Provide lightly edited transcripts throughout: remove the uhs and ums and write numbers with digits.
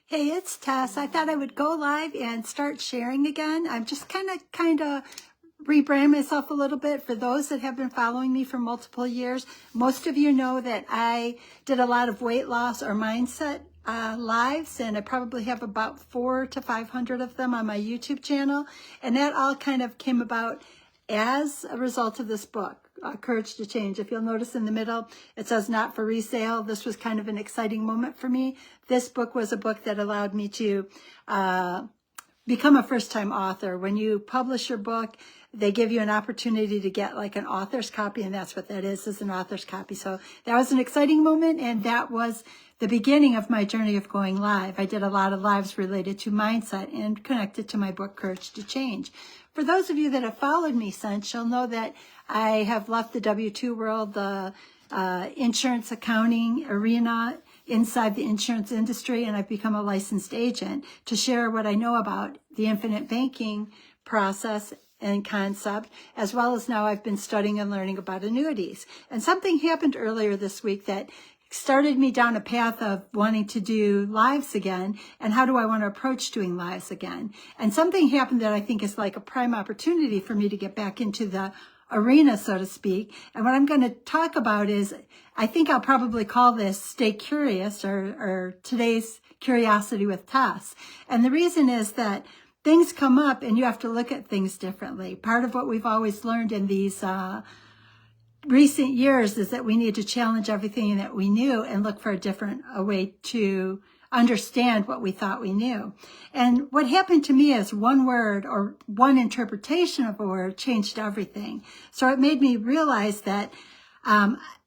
Hey, it's Tess. I thought I would go live and start sharing again. I'm just kind of rebrand myself a little bit for those that have been following me for multiple years. Most of you know that I did a lot of weight loss or mindset lives, and I probably have about 400 to 500 of them on my YouTube channel. And that all kind of came about as a result of this book, Courage to Change. If you'll notice in the middle, it says not for resale. This was kind of an exciting moment for me. This book was a book that allowed me to become a first-time author. When you publish your book, they give you an opportunity to get like an author's copy, and that's what that is an author's copy. So that was an exciting moment, and that was the beginning of my journey of going live. I did a lot of lives related to mindset and connected to my book, Courage to Change. For those of you that have followed me since, you'll know that I have left the W-2 world, the insurance accounting arena inside the insurance industry, and I've become a licensed agent to share what I know about the infinite banking process and concept, as well as now I've been studying and learning about annuities. And something happened earlier this week that started me down a path of wanting to do lives again, and how do I want to approach doing lives again. And something happened that I think is like a prime opportunity for me to get back into the arena, so to speak. And what I'm going to talk about is, I think I'll probably call this Stay Curious, or today's Curiosity with Tess. And the reason is that things come up and you have to look at things differently. Part of what we've always learned in these recent years is that we need to challenge everything that we knew and look for a way to understand what we thought we knew. And what happened to me is one word or one interpretation of a word changed everything. So it made me realize that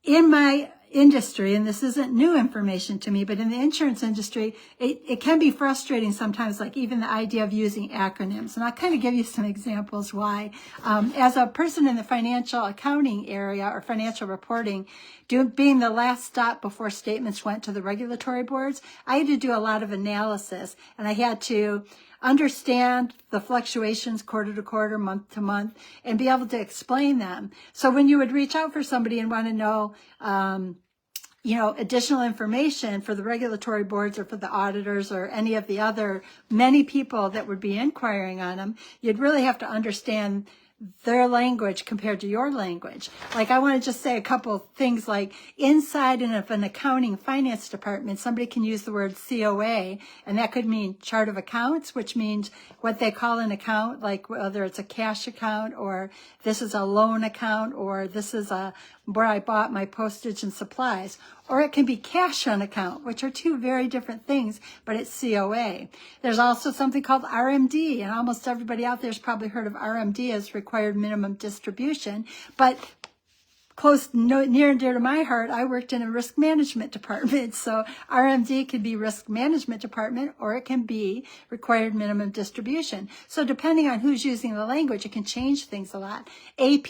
in my industry, and this isn't new information to me, but in the insurance industry, it can be frustrating sometimes, like even the idea of using acronyms. And I'll kind of give you some examples why. As a person in the financial accounting area or financial reporting, being the last stop before statements went to the regulatory boards, I had to do a lot of analysis, and I had to understand the fluctuations quarter to quarter, month to month, and be able to explain them. So when you would reach out for somebody and want to know, additional information for the regulatory boards or for the auditors or any of the other many people that would be inquiring on them, you'd really have to understand their language compared to your language. Like, I want to just say a couple of things, like inside of an accounting finance department, somebody can use the word COA, and that could mean chart of accounts, which means what they call an account, like whether it's a cash account, or this is a loan account, or this is where I bought my postage and supplies. Or it can be cash on account, which are two very different things, but it's COA. There's also something called RMD, and almost everybody out there has probably heard of RMD as required minimum distribution, but near and dear to my heart, I worked in a risk management department. So RMD could be risk management department, or it can be required minimum distribution. So depending on who's using the language, it can change things a lot. AP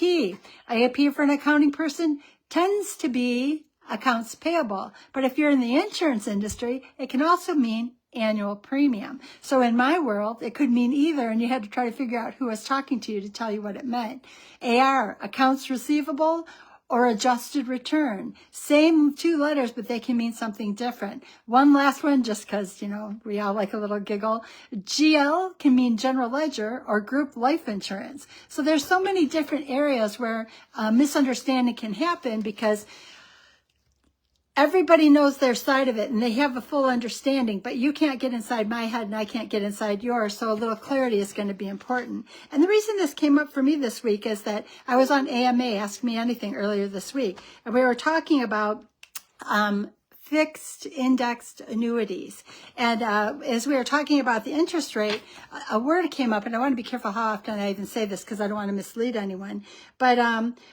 for an accounting person tends to be accounts payable. But if you're in the insurance industry, it can also mean annual premium. So in my world, it could mean either, and you had to try to figure out who was talking to you to tell you what it meant. AR, accounts receivable, or adjusted return. Same two letters, but they can mean something different. One last one, just because, we all like a little giggle. GL can mean general ledger or group life insurance. So there's so many different areas where misunderstanding can happen, because everybody knows their side of it and they have a full understanding, but you can't get inside my head and I can't get inside yours, so a little clarity is going to be important. And the reason this came up for me this week is that I was on AMA, Ask Me Anything, earlier this week, and we were talking about fixed indexed annuities. And as we were talking about the interest rate, a word came up, and I want to be careful how often I even say this because I don't want to mislead anyone. But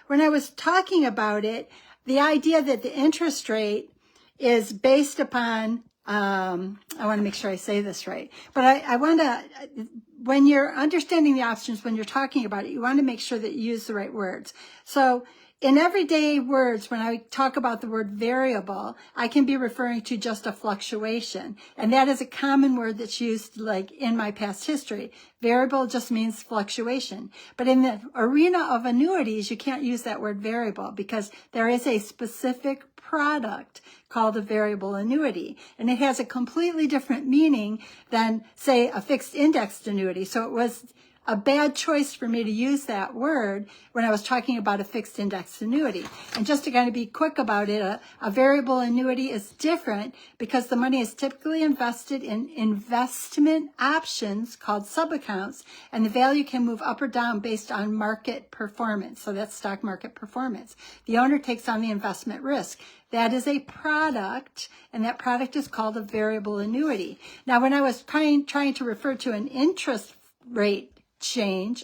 when I was talking about it, the idea that the interest rate is based upon, I want to make sure I say this right, but I want to, when you're understanding the options, when you're talking about it, you want to make sure that you use the right words. So In everyday words, when I talk about the word variable, I can be referring to just a fluctuation. And that is a common word that's used like in my past history. Variable just means fluctuation. But in the arena of annuities, you can't use that word variable because there is a specific product called a variable annuity. And it has a completely different meaning than, say, a fixed indexed annuity. So it was a bad choice for me to use that word when I was talking about a fixed index annuity. And just to kind of be quick about it, a variable annuity is different because the money is typically invested in investment options called subaccounts, and the value can move up or down based on market performance. So that's stock market performance. The owner takes on the investment risk. That is a product, and that product is called a variable annuity. Now, when I was trying to refer to an interest rate change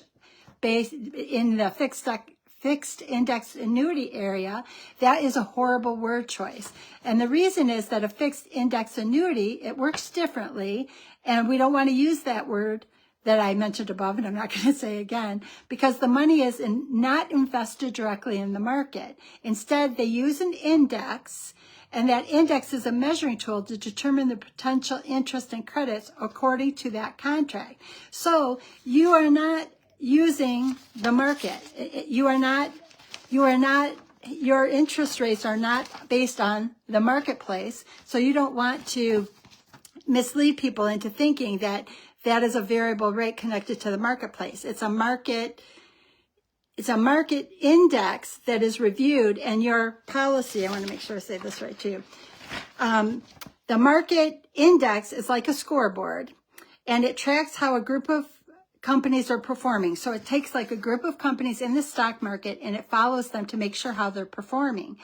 based in the fixed index annuity area, that is a horrible word choice. And the reason is that a fixed index annuity, it works differently, and we don't want to use that word that I mentioned above, and I'm not going to say again, because the money is not invested directly in the market. Instead, they use an index, and that index is a measuring tool to determine the potential interest and credits according to that contract. So you are not using the market. Your interest rates are not based on the marketplace. So you don't want to mislead people into thinking that that is a variable rate connected to the marketplace. It's a market index that is reviewed, and your policy, I want to make sure I say this right too. The market index is like a scoreboard, and it tracks how a group of companies are performing. So it takes like a group of companies in the stock market, and it follows them to make sure how they're performing.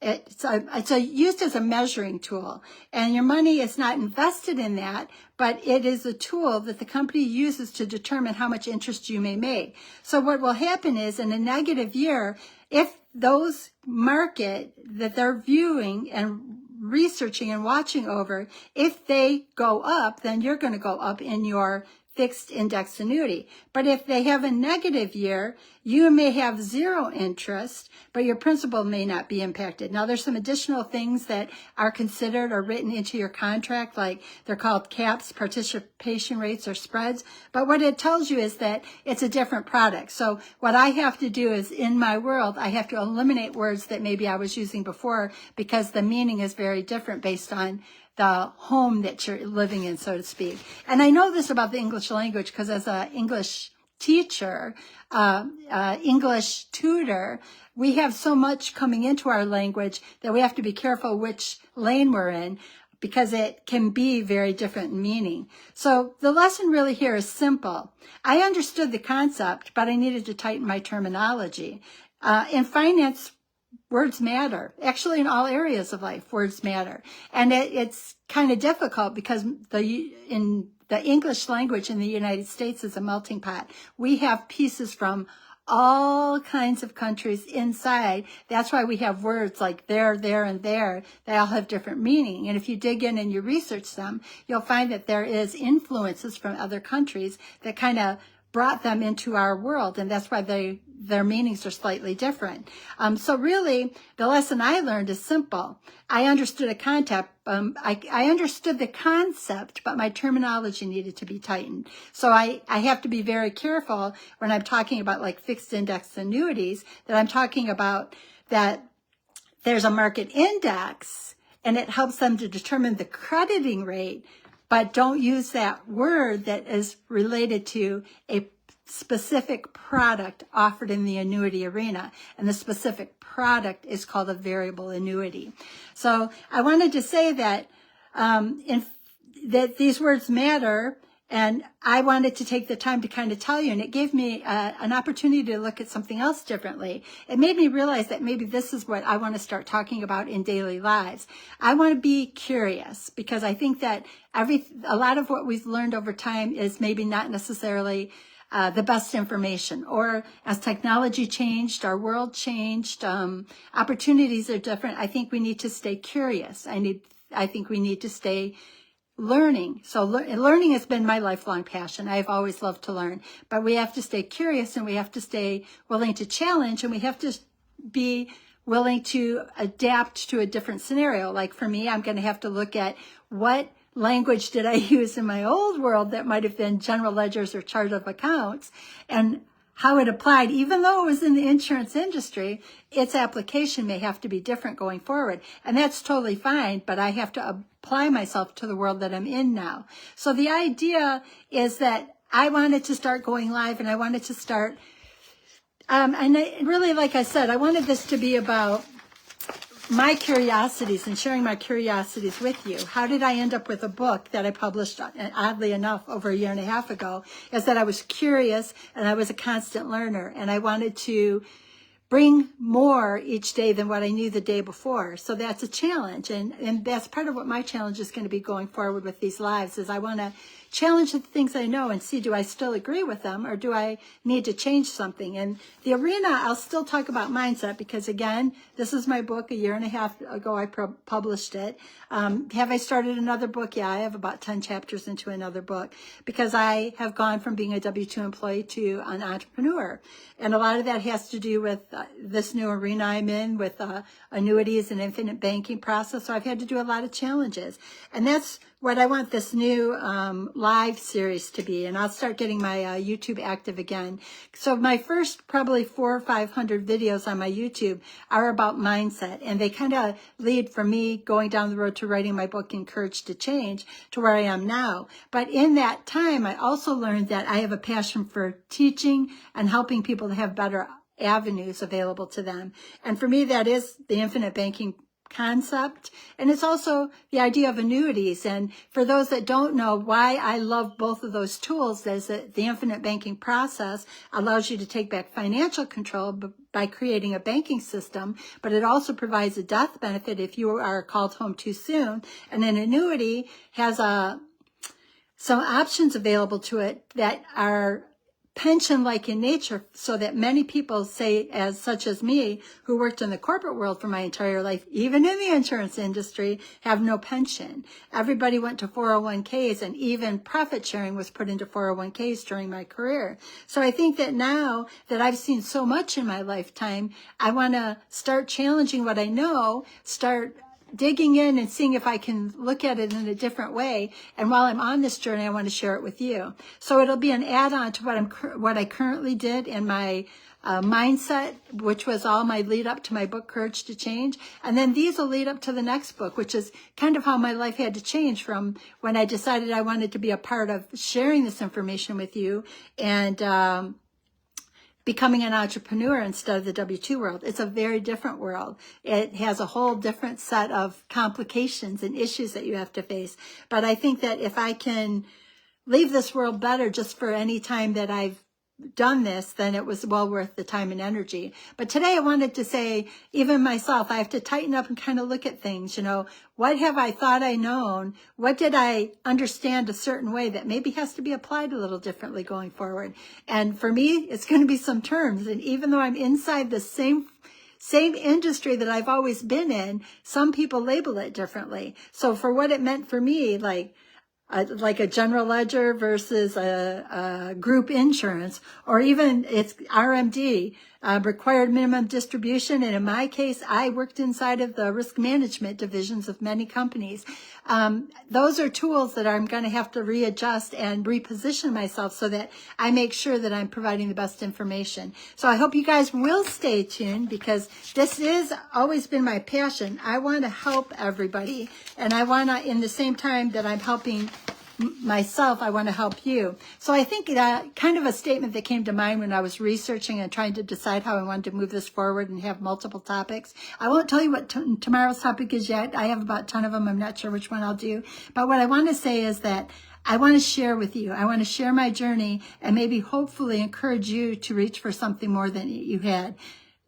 It's used as a measuring tool, and your money is not invested in that, but it is a tool that the company uses to determine how much interest you may make. So what will happen is in a negative year, if those market that they're viewing and researching and watching over, if they go up, then you're going to go up in your fixed index annuity. But if they have a negative year, you may have zero interest, but your principal may not be impacted. Now, there's some additional things that are considered or written into your contract, like they're called caps, participation rates, or spreads. But what it tells you is that it's a different product. So what I have to do is, in my world, I have to eliminate words that maybe I was using before because the meaning is very different based on the home that you're living in, so to speak. And I know this about the English language because as an English teacher, English tutor, we have so much coming into our language that we have to be careful which lane we're in because it can be very different in meaning. So the lesson really here is simple. I understood the concept, but I needed to tighten my terminology. In finance, words matter. Actually, in all areas of life, words matter. And it's kind of difficult because in the English language in the United States is a melting pot. We have pieces from all kinds of countries inside. That's why we have words like there, and there. They all have different meaning. And if you dig in and you research them, you'll find that there is influences from other countries that kind of brought them into our world, and that's why their meanings are slightly different. So really, the lesson I learned is simple. I understood a concept. I understood the concept, but my terminology needed to be tightened. So I have to be very careful when I'm talking about like fixed index annuities, that I'm talking about that there's a market index, and it helps them to determine the crediting rate, but don't use that word that is related to a specific product offered in the annuity arena. And the specific product is called a variable annuity. So I wanted to say that, that these words matter, and I wanted to take the time to kind of tell you, and it gave me an opportunity to look at something else differently. It made me realize that maybe this is what I want to start talking about in daily lives. I want to be curious because I think that a lot of what we've learned over time is maybe not necessarily the best information, or as technology changed, our world changed, opportunities are different. I think we need to stay curious. I think we need to stay learning. So learning has been my lifelong passion. I've always loved to learn, but we have to stay curious, and we have to stay willing to challenge, and we have to be willing to adapt to a different scenario. Like for me, I'm going to have to look at what language did I use in my old world that might have been general ledgers or chart of accounts, and how it applied, even though it was in the insurance industry, its application may have to be different going forward. And that's totally fine, but I have to apply myself to the world that I'm in now. So the idea is that I wanted to start going live, and I wanted to start, really, like I said, I wanted this to be about my curiosities and sharing my curiosities with you. How did I end up with a book that I published, oddly enough, over 1.5 years ago? Is that I was curious and I was a constant learner, and I wanted to bring more each day than what I knew the day before. So that's a challenge, and that's part of what my challenge is going to be going forward with these lives, is I want to challenge the things I know and see, do I still agree with them, or do I need to change something? And the arena, I'll still talk about mindset, because again, this is my book. 1.5 years ago, I published it. Have I started another book? Yeah, I have about 10 chapters into another book, because I have gone from being a W-2 employee to an entrepreneur. And a lot of that has to do with this new arena I'm in with annuities and infinite banking process. So I've had to do a lot of challenges. And that's what I want this new live series to be. And I'll start getting my YouTube active again. So my first probably 400 or 500 videos on my YouTube are about mindset. And they kind of lead from me going down the road to writing my book, Encouraged to Change, to where I am now. But in that time, I also learned that I have a passion for teaching and helping people to have better avenues available to them. And for me, that is the infinite banking concept. And it's also the idea of annuities. And for those that don't know why I love both of those tools, is that the infinite banking process allows you to take back financial control by creating a banking system, but it also provides a death benefit if you are called home too soon. And an annuity has some options available to it that are pension-like in nature, so that many people say, such as me, who worked in the corporate world for my entire life, even in the insurance industry, have no pension. Everybody went to 401ks, and even profit sharing was put into 401ks during my career. So I think that now that I've seen so much in my lifetime, I want to start challenging what I know, start digging in and seeing if I can look at it in a different way. And while I'm on this journey, I want to share it with you. So it'll be an add-on to what I currently did in my mindset, which was all my lead up to my book, Courage to Change. And then these will lead up to the next book, which is kind of how my life had to change from when I decided I wanted to be a part of sharing this information with you and becoming an entrepreneur instead of the W-2 world. It's a very different world. It has a whole different set of complications and issues that you have to face. But I think that if I can leave this world better just for any time that I've done this, then it was well worth the time and energy. But today I wanted to say, even myself, I have to tighten up and kind of look at things. You know, what have I thought I known? What did I understand a certain way that maybe has to be applied a little differently going forward? And for me, it's going to be some terms. And even though I'm inside the same industry that I've always been in, some people label it differently. So for what it meant for me, like a general ledger versus a group insurance, or even it's RMD, required minimum distribution. And in my case, I worked inside of the risk management divisions of many companies. Those are tools that I'm going to have to readjust and reposition myself so that I make sure that I'm providing the best information. So I hope you guys will stay tuned, because this has always been my passion. I want to help everybody, and I want to, in the same time that I'm helping myself, I want to help you. So I think that kind of a statement that came to mind when I was researching and trying to decide how I wanted to move this forward and have multiple topics. I won't tell you what tomorrow's topic is yet. I have about 10 of them. I'm not sure which one I'll do. But what I want to say is that I want to share with you. I want to share my journey and maybe hopefully encourage you to reach for something more than you had,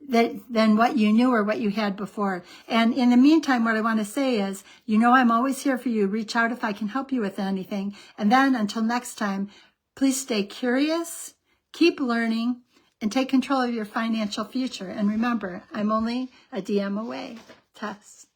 than what you knew or what you had before. And in the meantime, what I want to say is, you know, I'm always here for you. Reach out if I can help you with anything. And then until next time, please stay curious, keep learning, and take control of your financial future. And remember, I'm only a DM away. Tess.